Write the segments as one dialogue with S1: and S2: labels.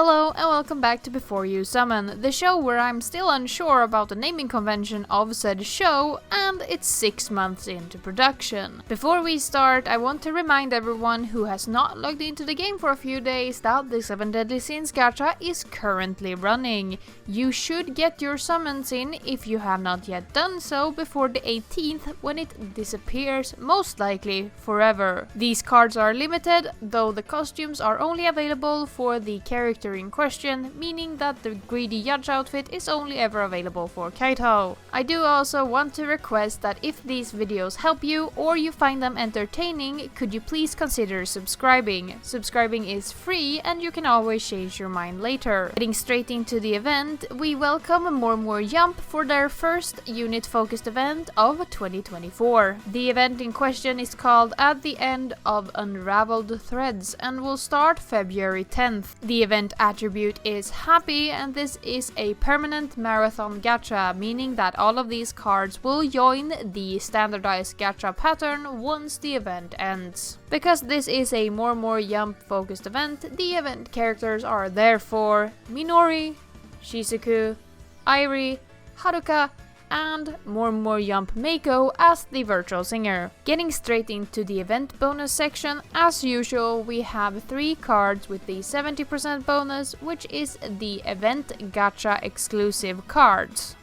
S1: Hello and welcome back to Before You Summon, the show where I'm still unsure about the naming convention of said show, and it's 6 months into production. Before we start, I want to remind everyone who has not logged into the game for a few days that the 7 Deadly Sins gacha is currently running. You should get your summons in if you have not yet done so before the 18th, when it disappears, most likely forever. These cards are limited, though the costumes are only available for the character in question, meaning that the greedy judge outfit is only ever available for Kaito. I do also want to request that if these videos help you or you find them entertaining, could you please consider subscribing. Subscribing is free and you can always change your mind later. Getting straight into the event, we welcome More Jump for their first unit focused event of 2024. The event in question is called At the End of Unraveled Threads and will start February 10th. The event attribute is happy, and this is a permanent marathon gacha, meaning that all of these cards will join the standardized gacha pattern once the event ends. Because this is a More Jump focused event, the event characters are therefore Minori, Shizuku, Airi, Haruka, and More Jump Meiko as the virtual singer. Getting straight into the event bonus section, as usual we have 3 cards with the 70% bonus, which is the event gacha exclusive cards.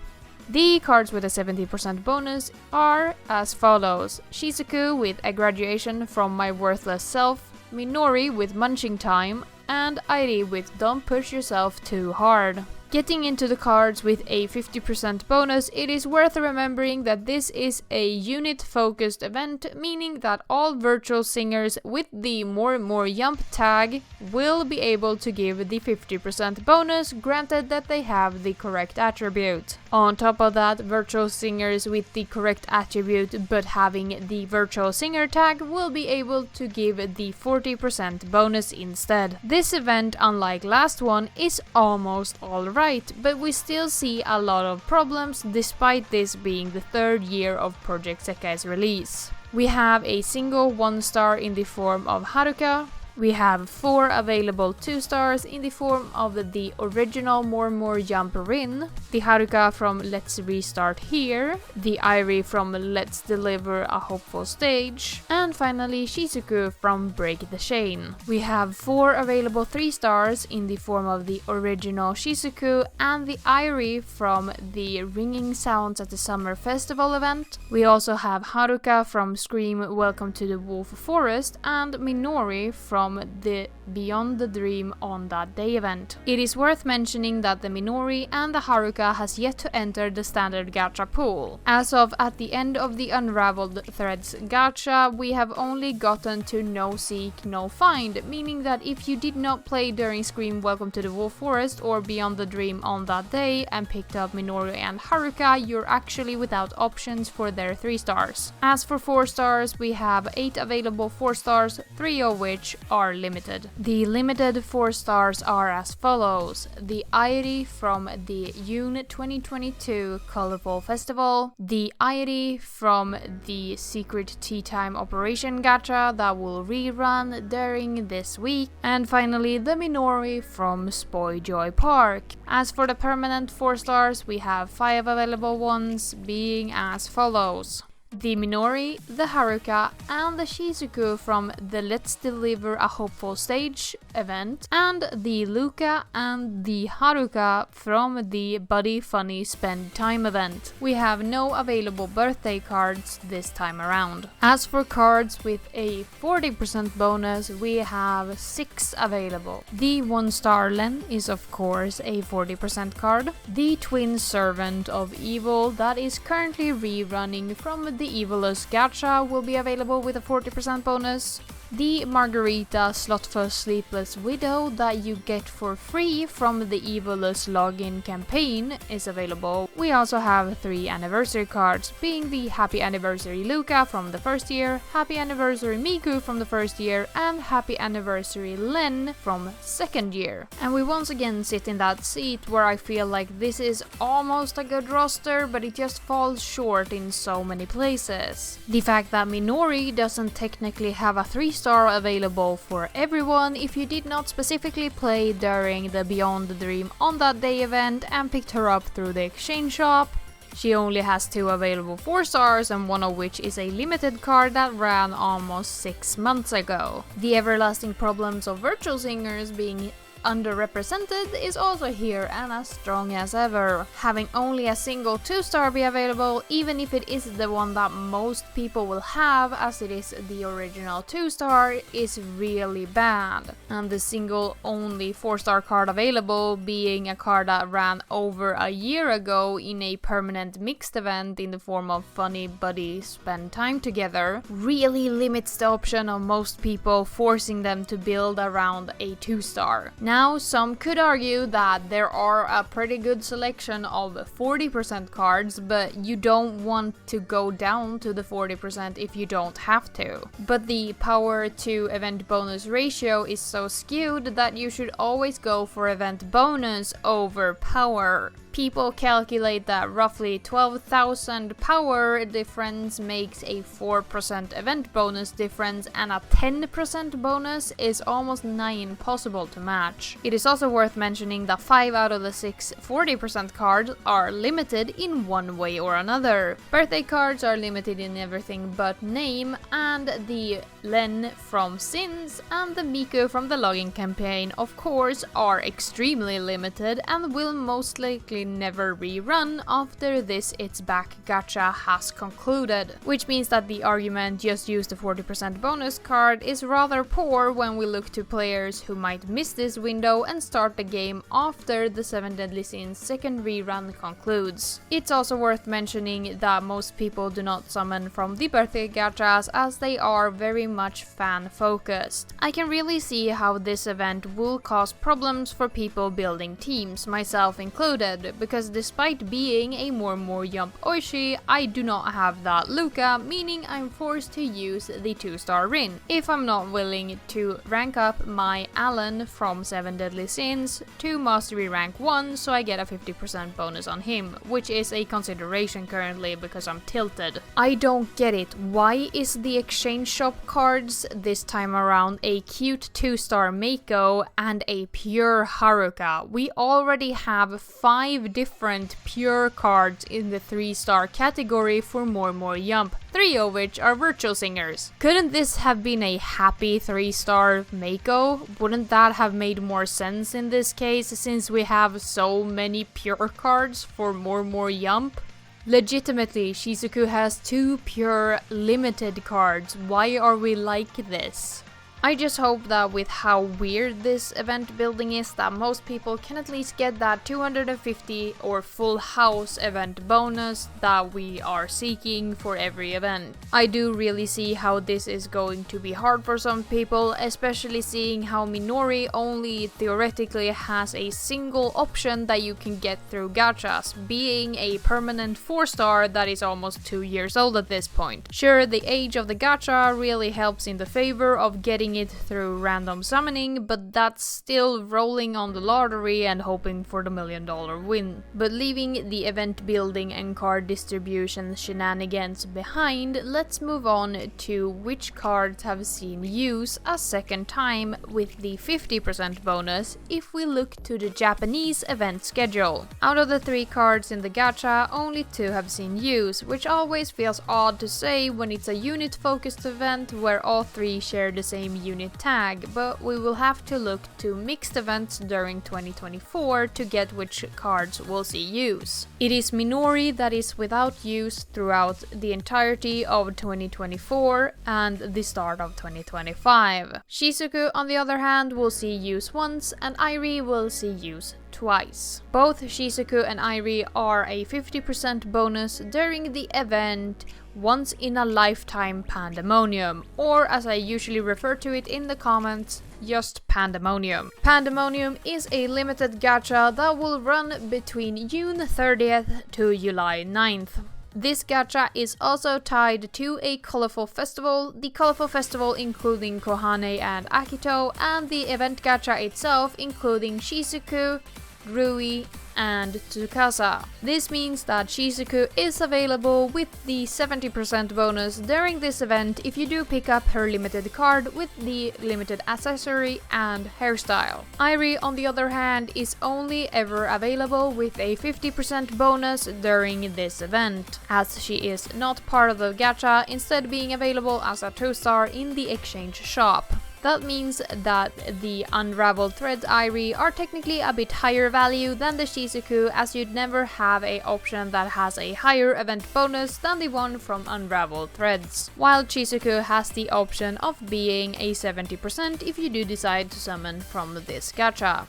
S1: The cards with a 70% bonus are as follows: Shizuku with A Graduation from My Worthless Self, Minori with Munching Time, and Airi with Don't Push Yourself Too Hard. Getting into the cards with a 50% bonus, it is worth remembering that this is a unit-focused event, meaning that all virtual singers with the More Jump tag will be able to give the 50% bonus, granted that they have the correct attribute. On top of that, virtual singers with the correct attribute but having the virtual singer tag will be able to give the 40% bonus instead. This event, unlike last one, is almost alright, but we still see a lot of problems despite this being the 3rd year of Project Sekai's release. We have a single 1-star in the form of Haruka. We have 4 available 2-stars in the form of the original More Jump Rin, the Haruka from Let's Restart Here, the Airi from Let's Deliver a Hopeful Stage, and finally Shizuku from Break the Chain. We have 4 available 3-stars in the form of the original Shizuku and the Airi from the Ringing Sounds at the Summer Festival event. We also have Haruka from Scream Welcome to the Wolf Forest and Minori from the Beyond the Dream on That Day event. It is worth mentioning that the Minori and the Haruka has yet to enter the standard gacha pool. As of at the end of the Unraveled Threads gacha, we have only gotten to No Seek, No Find, meaning that if you did not play during Scream Welcome to the Wolf Forest or Beyond the Dream on that day and picked up Minori and Haruka, you're actually without options for their 3-stars. As for 4-stars, we have 8 available 4-stars, 3 of which are limited. The limited 4-stars are as follows: the Airi from the June 2022 Colorful Festival, the Airi from the Secret Tea Time Operation gacha that will rerun during this week, and finally the Minori from Spoy Joy Park. As for the permanent 4-stars, we have 5 available ones, being as follows: the Minori, the Haruka, and the Shizuku from the Let's Deliver a Hopeful Stage event, and the Luca and the Haruka from the Buddy Funny Spend Time event. We have no available birthday cards this time around. As for cards with a 40% bonus, we have 6 available. The 1-star Len is of course a 40% card. The Twin Servant of Evil that is currently rerunning from the Evilus gacha will be available with a 40% bonus. The Margarita Slothful Sleepless Widow that you get for free from the Evilus login campaign is available. We also have 3 anniversary cards, being the Happy Anniversary Luca from the 1st year, Happy Anniversary Miku from the 1st year, and Happy Anniversary Len from 2nd year. And we once again sit in that seat where I feel like this is almost a good roster, but it just falls short in so many places. The fact that Minori doesn't technically have a 3 3-star available for everyone if you did not specifically play during the Beyond the Dream on that day event and picked her up through the exchange shop. She only has 2 available 4 stars, and one of which is a limited card that ran almost 6 months ago. The everlasting problems of virtual singers being underrepresented is also here and as strong as ever. Having only a single 2-star be available, even if it is the one that most people will have as it is the original 2-star, is really bad. And the single only 4-star card available being a card that ran over a year ago in a permanent mixed event in the form of Funny Buddy Spend Time Together really limits the option of most people, forcing them to build around a 2-star. Now, some could argue that there are a pretty good selection of 40% cards, but you don't want to go down to the 40% if you don't have to. But the power to event bonus ratio is so skewed that you should always go for event bonus over power. People calculate that roughly 12,000 power difference makes a 4% event bonus difference, and a 10% bonus is almost nigh impossible to match. It is also worth mentioning that 5 out of the 6 40% cards are limited in one way or another. Birthday cards are limited in everything but name, and the Len from Sins and the Miku from the login campaign, of course, are extremely limited and will most likely never rerun after this It's Back gacha has concluded, which means that the argument just use the 40% bonus card is rather poor when we look to players who might miss this window and start the game after the 7 Deadly Sins second rerun concludes. It's also worth mentioning that most people do not summon from the birthday gachas as they are very much fan focused. I can really see how this event will cause problems for people building teams, myself included, because despite being a more Jump Oishi, I do not have that Luca, meaning I'm forced to use the 2-star Rin if I'm not willing to rank up my Alan from 7 Deadly Sins to Mastery rank 1 so I get a 50% bonus on him, which is a consideration currently because I'm tilted. I don't get it. Why is the exchange shop cards this time around a cute 2-star Meiko and a pure Haruka? We already have 5 different pure cards in the 3-star category for more Jump, 3 of which are virtual singers. Couldn't this have been a happy 3-star Meiko? Wouldn't that have made more sense in this case, since we have so many pure cards for more Jump? Legitimately, Shizuku has 2 pure limited cards. Why are we like this? I just hope that with how weird this event building is, that most people can at least get that 250 or full house event bonus that we are seeking for every event. I do really see how this is going to be hard for some people, especially seeing how Minori only theoretically has a single option that you can get through gachas, being a permanent 4-star that is almost 2 years old at this point. Sure, the age of the gacha really helps in the favor of getting it through random summoning, but that's still rolling on the lottery and hoping for the $1 million win. But leaving the event building and card distribution shenanigans behind, let's move on to which cards have seen use a second time with the 50% bonus if we look to the Japanese event schedule. Out of the 3 cards in the gacha, only 2 have seen use, which always feels odd to say when it's a unit focused event where all 3 share the same unit tag, but we will have to look to mixed events during 2024 to get which cards will see use. It is Minori that is without use throughout the entirety of 2024 and the start of 2025. Shizuku, on the other hand, will see use once, and Airi will see use twice. Both Shizuku and Airi are a 50% bonus during the event Once in a Lifetime Pandemonium, or as I usually refer to it in the comments, just Pandemonium. Pandemonium is a limited gacha that will run between June 30th to July 9th. This gacha is also tied to a colorful festival, the colorful festival including Kohane and Akito, and the event gacha itself including Shizuku, Rui, and Tsukasa. This means that Shizuku is available with the 70% bonus during this event if you do pick up her limited card with the limited accessory and hairstyle. Airi, on the other hand, is only ever available with a 50% bonus during this event, as she is not part of the gacha, instead being available as a 2-star in the exchange shop. That means that the Unraveled Threads Airi are technically a bit higher value than the Shizuku, as you'd never have an option that has a higher event bonus than the one from Unraveled Threads, while Shizuku has the option of being a 70% if you do decide to summon from this gacha.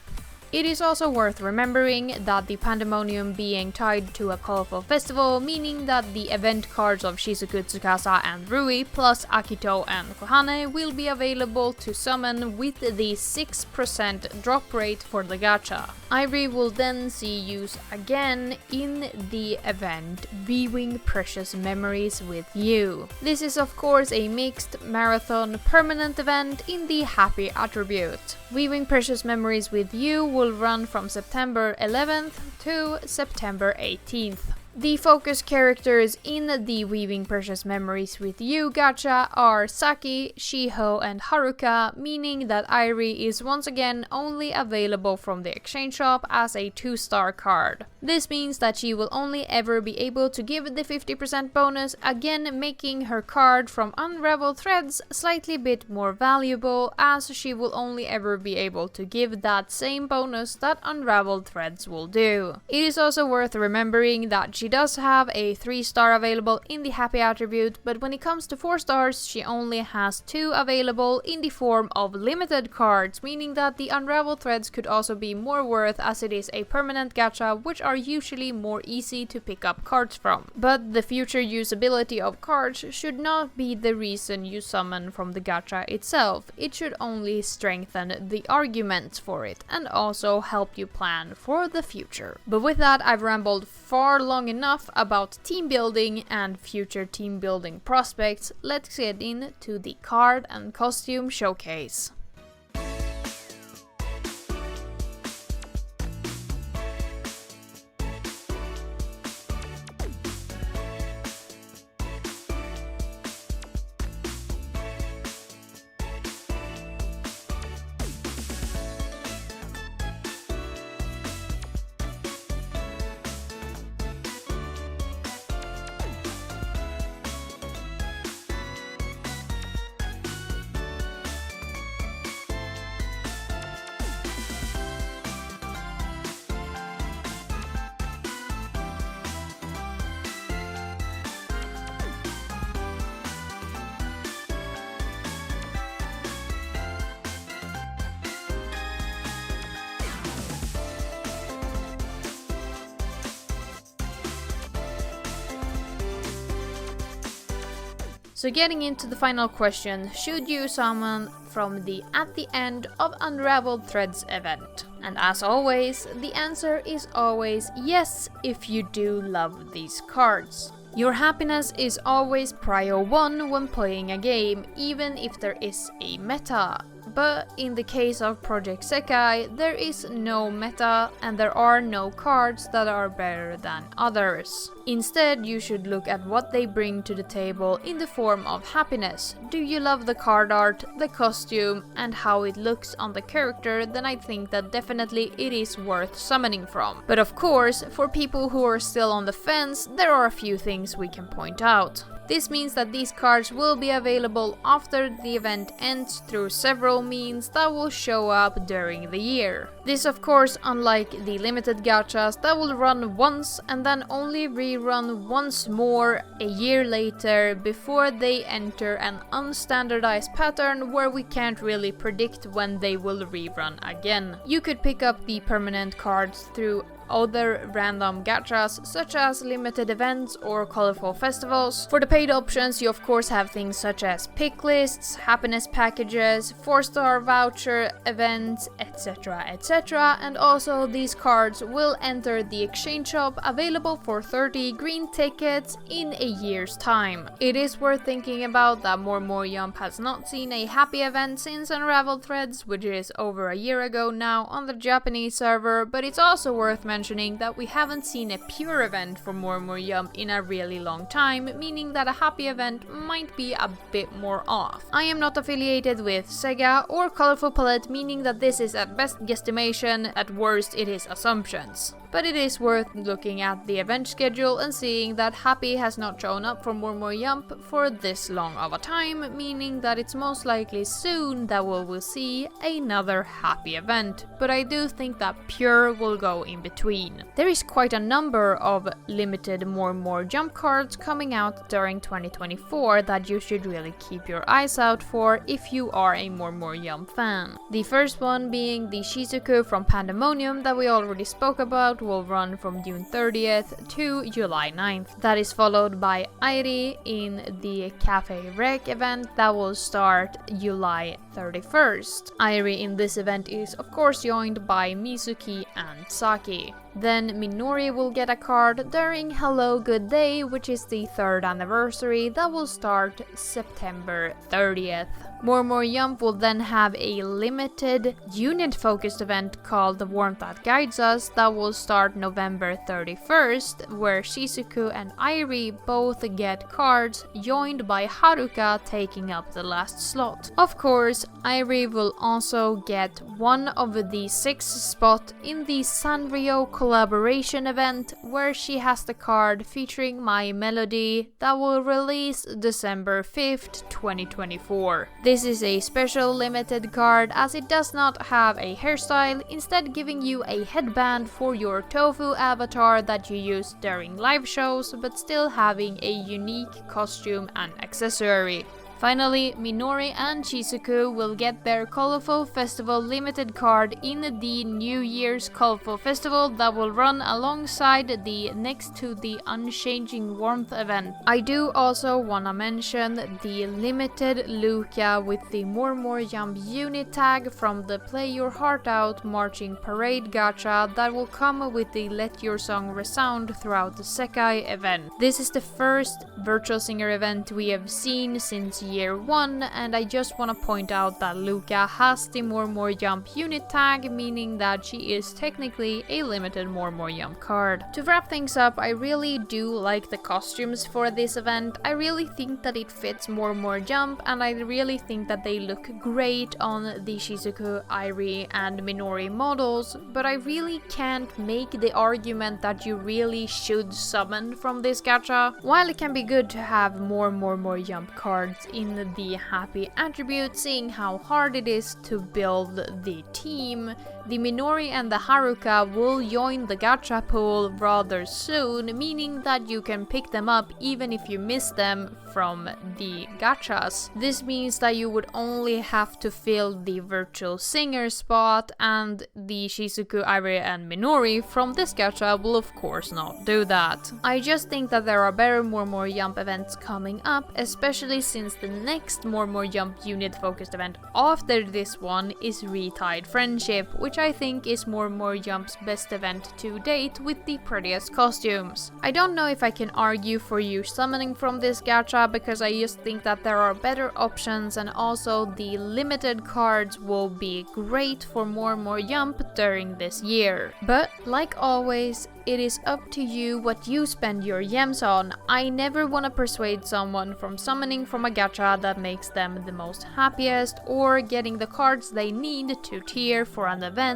S1: It is also worth remembering that the Pandemonium being tied to a colorful festival, meaning that the event cards of Shizuku, Tsukasa and Rui plus Akito and Kohane will be available to summon with the 6% drop rate for the gacha. Airi will then see use again in the event Viewing Precious Memories with You. This is of course a mixed marathon permanent event in the Happy attribute. Viewing Precious Memories with You will run from September 11th to September 18th. The focus characters in the Weaving Precious Memories with You gacha are Saki, Shiho and Haruka, meaning that Airi is once again only available from the exchange shop as a 2-star card. This means that she will only ever be able to give the 50% bonus, again making her card from Unraveled Threads slightly bit more valuable, as she will only ever be able to give that same bonus that Unraveled Threads will do. It is also worth remembering that she does have a 3-star available in the Happy attribute, but when it comes to 4 stars, she only has 2 available in the form of limited cards, meaning that the Unraveled Threads could also be more worth, as it is a permanent gacha, which are usually more easy to pick up cards from. But the future usability of cards should not be the reason you summon from the gacha itself. It should only strengthen the arguments for it and also help you plan for the future. But with that, I've rambled far long enough about team building and future team building prospects. Let's get into the card and costume showcase. So getting into the final question, should you summon from the At the End of Unraveled Threads event? And as always, the answer is always yes if you do love these cards. Your happiness is always prio 1 when playing a game, even if there is a meta. But in the case of Project Sekai, there is no meta and there are no cards that are better than others. Instead, you should look at what they bring to the table in the form of happiness. Do you love the card art, the costume, and how it looks on the character? Then I think that definitely it is worth summoning from. But of course, for people who are still on the fence, there are a few things we can point out. This means that these cards will be available after the event ends through several means that will show up during the year. This of course unlike the limited gachas that will run once and then only rerun once more a year later before they enter an unstandardized pattern where we can't really predict when they will rerun again. You could pick up the permanent cards through other random gachas such as limited events or colorful festivals. For the paid options, you of course have things such as pick lists, happiness packages, 4-star voucher events, etc, etc, and also these cards will enter the exchange shop available for 30 green tickets in a year's time. It is worth thinking about that More Jump has not seen a happy event since Unraveled Threads, which is over a year ago now on the Japanese server, but it's also worth mentioning that we haven't seen a pure event for More Jump in a really long time, meaning that a happy event might be a bit more off. I am not affiliated with Sega or Colorful Palette, meaning that this is at best guesstimation, at worst it is assumptions. But it is worth looking at the event schedule and seeing that Happy has not shown up for More Jump for this long of a time, meaning that it's most likely soon that we will see another Happy event, but I do think that Pure will go in between. There is quite a number of limited More Jump cards coming out during 2024 that you should really keep your eyes out for if you are a More Jump fan. The first one being the Shizuku from Pandemonium that we already spoke about, will run from June 30th to July 9th. That is followed by Airi in the Cafe Rec event that will start July 31st. Airi in this event is of course joined by Mizuki and Saki. Then Minori will get a card during Hello Good Day, which is the 3rd anniversary that will start September 30th. More Jump will then have a limited unit-focused event called The Warmth That Guides Us that will start November 31st, where Shizuku and Airi both get cards, joined by Haruka taking up the last slot. Of course, Airi will also get one of the 6th spot in the Sanrio collaboration event, where she has the card featuring My Melody that will release December 5th, 2024. This is a special limited card as it does not have a hairstyle, instead giving you a headband for your tofu avatar that you use during live shows, but still having a unique costume and accessory. Finally, Minori and Shizuku will get their Colorful Festival limited card in the New Year's Colorful Festival that will run alongside the Next to the Unchanging Warmth event. I do also wanna mention the limited Luca with the More Jump unit tag from the Play Your Heart Out Marching Parade gacha that will come with the Let Your Song Resound throughout the SEKAI event. This is the first Virtual Singer event we have seen since year 1, and I just want to point out that Luca has the More Jump unit tag, meaning that she is technically a limited More Jump card. To wrap things up, I really do like the costumes for this event. I really think that it fits More Jump, and I really think that they look great on the Shizuku, Airi, and Minori models, but I really can't make the argument that you really should summon from this gacha. While it can be good to have more Jump cards in the happy attribute, seeing how hard it is to build the team, the Minori and the Haruka will join the gacha pool rather soon, meaning that you can pick them up even if you miss them from the gachas. This means that you would only have to fill the virtual singer spot, and the Shizuku, Airi, and Minori from this gacha will of course not do that. I just think that there are better More Jump events coming up, especially since the next More Jump unit focused event after this one is Retied Friendship, which I think is More Jump's best event to date with the prettiest costumes. I don't know if I can argue for you summoning from this gacha, because I just think that there are better options, and also the limited cards will be great for More Jump during this year. But like always, it is up to you what you spend your gems on. I never want to persuade someone from summoning from a gacha that makes them the most happiest, or getting the cards they need to tier for an event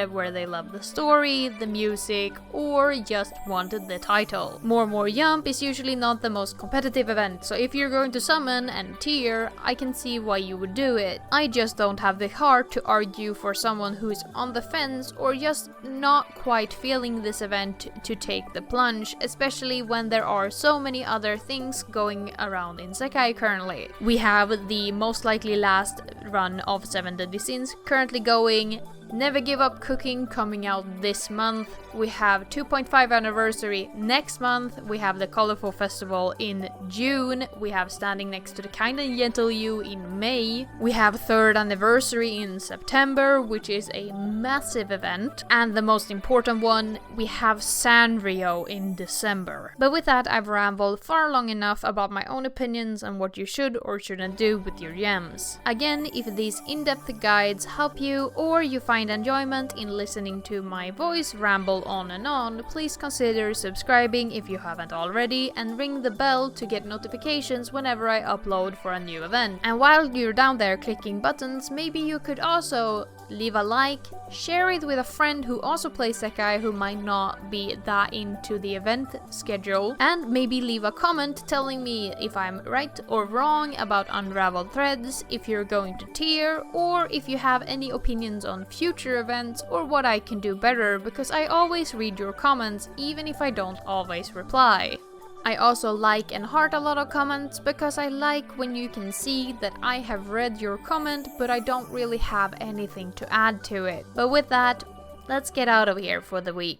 S1: where they love the story, the music, or just wanted the title. More Jump is usually not the most competitive event, so if you're going to summon and tier, I can see why you would do it. I just don't have the heart to argue for someone who is on the fence or just not quite feeling this event to take the plunge, especially when there are so many other things going around in Sekai currently. We have the most likely last run of 7 Deadly Sins currently going, Never Give Up Cooking coming out this month. We have 2.5 anniversary next month. We have the Colorful Festival in June. We have Standing Next to the Kind and Gentle You in May. We have 3rd anniversary in September, which is a massive event. And the most important one, we have Sanrio in December. But with that, I've rambled far long enough about my own opinions on what you should or shouldn't do with your gems. Again, if these in-depth guides help you or you find enjoyment in listening to my voice ramble on and on, please consider subscribing if you haven't already and ring the bell to get notifications whenever I upload for a new event. And while you're down there clicking buttons, maybe you could also leave a like, share it with a friend who also plays Sekai who might not be that into the event schedule, and maybe leave a comment telling me if I'm right or wrong about Unraveled threads, if you're going to tier, or if you have any opinions on future events or what I can do better, because I always read your comments even if I don't always reply. I also like and heart a lot of comments because I like when you can see that I have read your comment but I don't really have anything to add to it. But with that, let's get out of here for the week.